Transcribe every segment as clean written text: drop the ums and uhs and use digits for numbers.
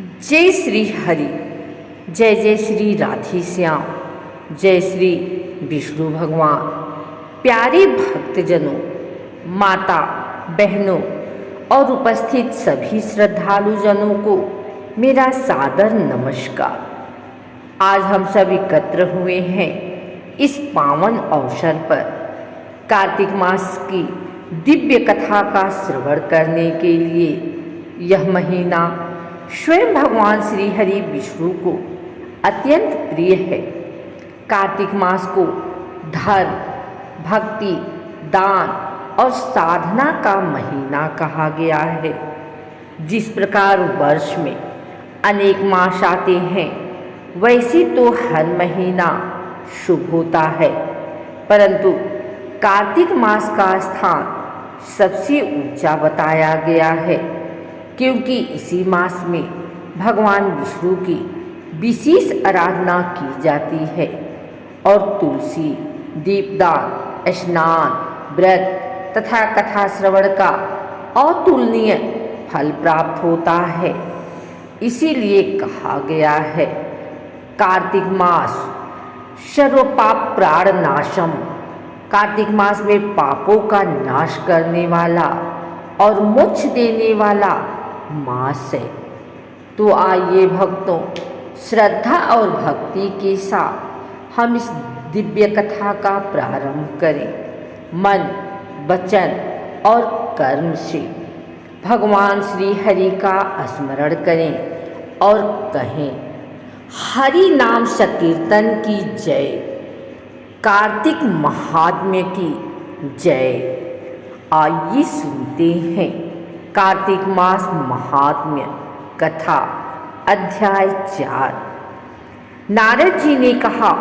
जय श्री हरि। जय जय श्री राधे श्याम। जय श्री विष्णु भगवान। प्यारे भक्तजनों, माता बहनों और उपस्थित सभी श्रद्धालु जनों को मेरा सादर नमस्कार। आज हम सब एकत्र हुए हैं इस पावन अवसर पर कार्तिक मास की दिव्य कथा का श्रवण करने के लिए। यह महीना स्वयं भगवान श्री हरि विष्णु को अत्यंत प्रिय है। कार्तिक मास को धर्म, भक्ति, दान और साधना का महीना कहा गया है। जिस प्रकार वर्ष में अनेक मास आते हैं, वैसे तो हर महीना शुभ होता है, परंतु कार्तिक मास का स्थान सबसे ऊंचा बताया गया है, क्योंकि इसी मास में भगवान विष्णु की विशेष आराधना की जाती है और तुलसी, दीपदान, स्नान, व्रत तथा कथा श्रवण का अतुलनीय फल प्राप्त होता है। इसीलिए कहा गया है, कार्तिक मास सर्व पाप प्राण नाशम। कार्तिक मास में पापों का नाश करने वाला और मोक्ष देने वाला मास है। तो आइए भक्तों, श्रद्धा और भक्ति के साथ हम इस दिव्य कथा का प्रारंभ करें। मन, वचन और कर्म से भगवान श्री हरि का स्मरण करें और कहें, हरि नाम संकीर्तन की जय, कार्तिक महात्म्य की जय। आइए सुनते हैं कार्तिक मास महात्म्य कथा, अध्याय 4। नारद जी ने कहा,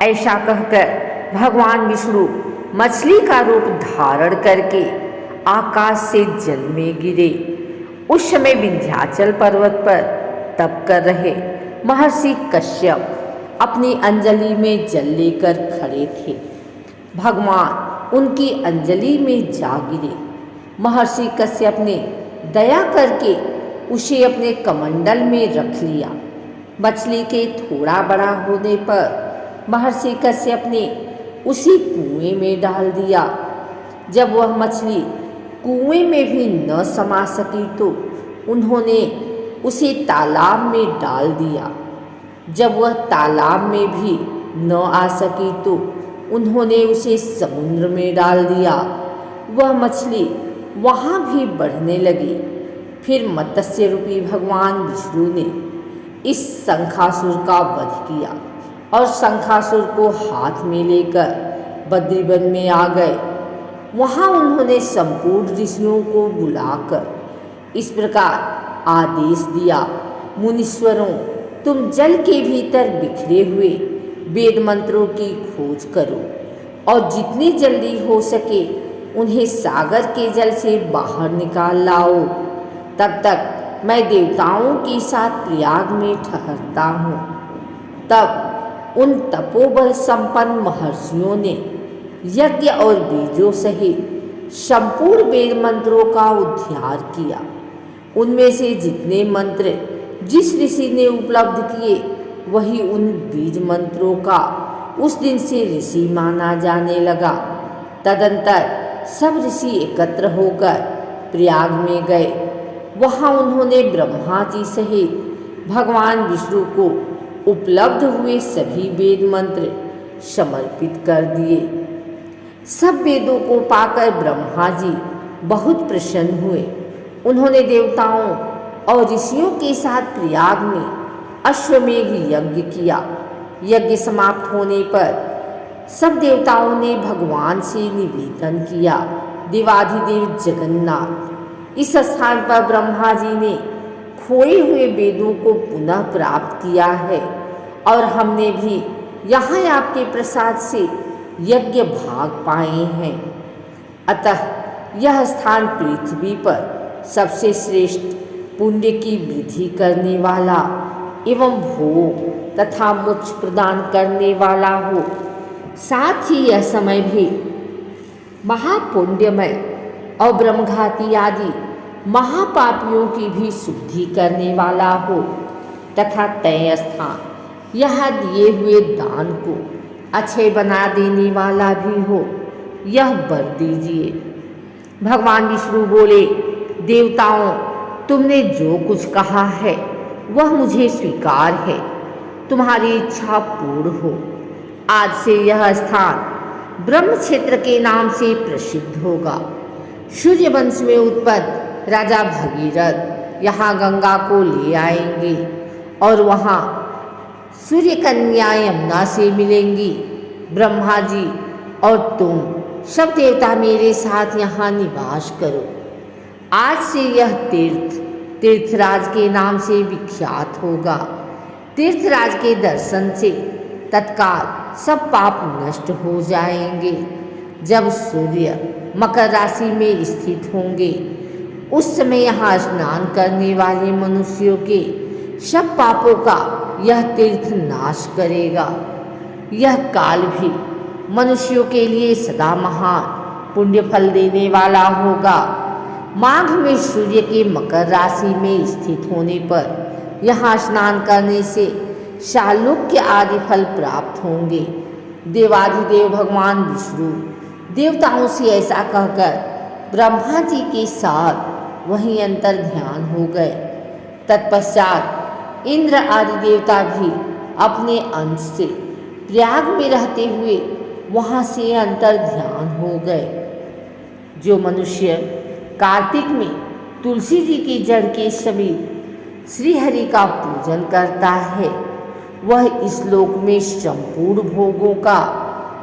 ऐसा कहकर भगवान विष्णु मछली का रूप धारण करके आकाश से जल में गिरे। उस समय विंध्याचल पर्वत पर तप कर रहे महर्षि कश्यप अपनी अंजलि में जल लेकर खड़े थे। भगवान उनकी अंजलि में जा गिरे। महर्षि कश्यप ने दया करके उसे अपने कमंडल में रख लिया। मछली के थोड़ा बड़ा होने पर महर्षि कश्यप ने उसी कुएं में डाल दिया। जब वह मछली कुएं में भी न समा सकी तो उन्होंने उसे तालाब में डाल दिया। जब वह तालाब में भी न आ सकी तो उन्होंने उसे समुद्र में डाल दिया। वह मछली वहाँ भी बढ़ने लगी। फिर मत्स्य रूपी भगवान विष्णु ने इस शंखासुर का वध किया और शंखासुर को हाथ में लेकर बद्रीवन में आ गए। वहाँ उन्होंने संपूर्ण ऋषियों को बुलाकर इस प्रकार आदेश दिया, मुनीश्वरों, तुम जल के भीतर बिखरे हुए वेद मंत्रों की खोज करो और जितनी जल्दी हो सके उन्हें सागर के जल से बाहर निकाल लाओ। तब तक मैं देवताओं के साथ प्रयाग में ठहरता हूँ। तब उन तपोबल संपन्न महर्षियों ने यज्ञ और बीजों सहित संपूर्ण वेद मंत्रों का उद्धार किया। उनमें से जितने मंत्र जिस ऋषि ने उपलब्ध किए, वही उन बीज मंत्रों का उस दिन से ऋषि माना जाने लगा। तदंतर सब ऋषि एकत्र होकर प्रयाग में गए। वहाँ उन्होंने ब्रह्मा जी सहित भगवान विष्णु को उपलब्ध हुए सभी वेद मंत्र समर्पित कर दिए। सब वेदों को पाकर ब्रह्मा जी बहुत प्रसन्न हुए। उन्होंने देवताओं और ऋषियों के साथ प्रयाग में अश्वमेघ यज्ञ किया। यज्ञ समाप्त होने पर सब देवताओं ने भगवान से निवेदन किया, देवाधिदेव जगन्नाथ, इस स्थान पर ब्रह्मा जी ने खोए हुए वेदों को पुनः प्राप्त किया है और हमने भी यहाँ आपके प्रसाद से यज्ञ भाग पाए हैं। अतः यह स्थान पृथ्वी पर सबसे श्रेष्ठ पुण्य की वृद्धि करने वाला एवं भोग तथा मोक्ष प्रदान करने वाला हो। साथ ही यह समय भी महापुण्यमय और ब्रह्मघाती आदि महापापियों की भी शुद्धि करने वाला हो तथा तय स्थान यह दिए हुए दान को अच्छे बना देने वाला भी हो, यह वर दीजिए। भगवान विष्णु बोले, देवताओं, तुमने जो कुछ कहा है वह मुझे स्वीकार है। तुम्हारी इच्छा पूर्ण हो। आज से यह स्थान ब्रह्म क्षेत्र के नाम से प्रसिद्ध होगा। सूर्य वंश में उत्पन्न राजा भगीरथ यहाँ गंगा को ले आएंगे और वहाँ सूर्य कन्या यमुना से मिलेंगी। ब्रह्मा जी और तुम सब देवता मेरे साथ यहाँ निवास करो। आज से यह तीर्थराज के नाम से विख्यात होगा। तीर्थराज के दर्शन से तत्काल सब पाप नष्ट हो जाएंगे। जब सूर्य मकर राशि में स्थित होंगे उस समय यहाँ स्नान करने वाले मनुष्यों के सब पापों का यह तीर्थ नाश करेगा। यह काल भी मनुष्यों के लिए सदा महान पुण्य फल देने वाला होगा। माघ में सूर्य के मकर राशि में स्थित होने पर यहाँ स्नान करने से शालुक्य आदि फल प्राप्त होंगे। देवाधिदेव भगवान विष्णु देवताओं से ऐसा कहकर ब्रह्मा जी के साथ वहीं अंतर ध्यान हो गए। तत्पश्चात इंद्र आदि देवता भी अपने अंश से प्रयाग में रहते हुए वहाँ से अंतर ध्यान हो गए। जो मनुष्य कार्तिक में तुलसी जी की जड़ के समीप श्रीहरि का पूजन करता है वह इस लोक में संपूर्ण भोगों का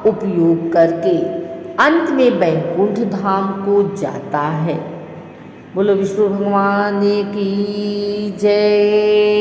उपयोग करके अंत में वैकुंठ धाम को जाता है। बोलो विष्णु भगवान की जय।